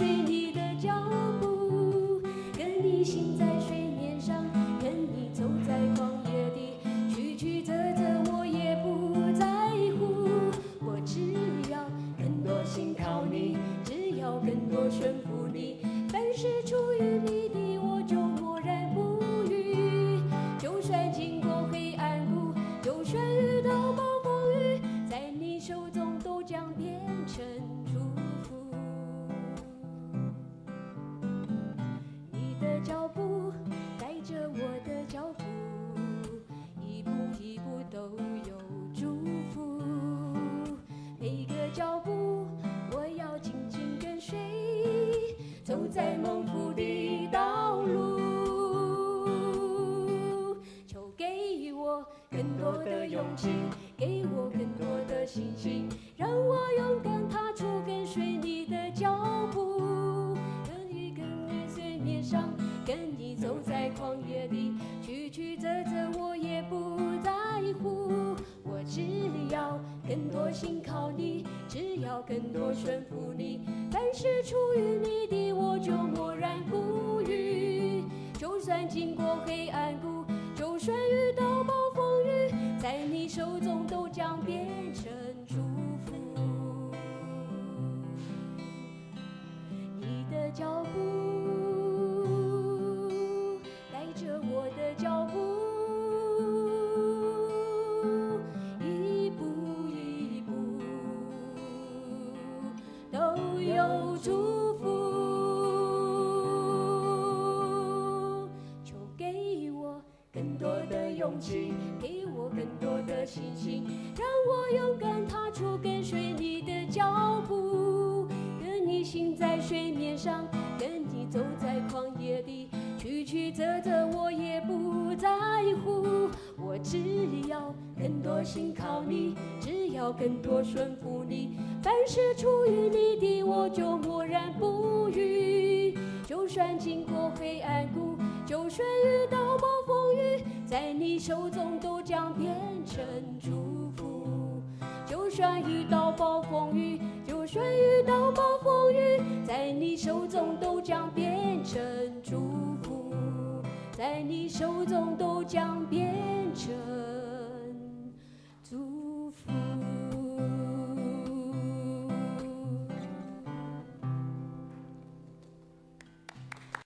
随你的脚步，跟你行在水面上，跟你走在旷野里，曲曲折折我也不在乎。我只要更多信靠你，只要更多顺服你，凡是出于你的我就默然不语。就算经过黑暗谷，就算遇到暴风雨，在你手中都将变成祝福。你的脚步带着我的脚步，一步一步都有祝福。每个脚步我要紧紧跟随，走在蒙福的道路。求给我更多的勇气，给我更多的信心，让我勇敢踏出跟随你的脚步。跟你水面上，跟你走在旷野里，曲曲折折我也不在乎。我只要更多信靠你，只要更多顺服你，凡是出于你的我就默然不语。就算经过黑暗谷，就算遇到暴风雨，在你手中都将变成祝福。你的脚步带着我的脚步，一步一步都有祝福。求给我更多的勇气，给我更多的信心，让我勇敢踏出跟随你的脚步。跟你行在水面上，跟你走在旷野里，曲曲折折我也不在乎。我只要更多信靠你，只要更多顺服你，凡是出于你的我就默然不语。就算经过黑暗谷，就算遇到暴风雨，在你手中都将变成祝福。就算遇到暴风雨，就算遇到暴风雨，在你手中都将变成祝福，在你手中都将变成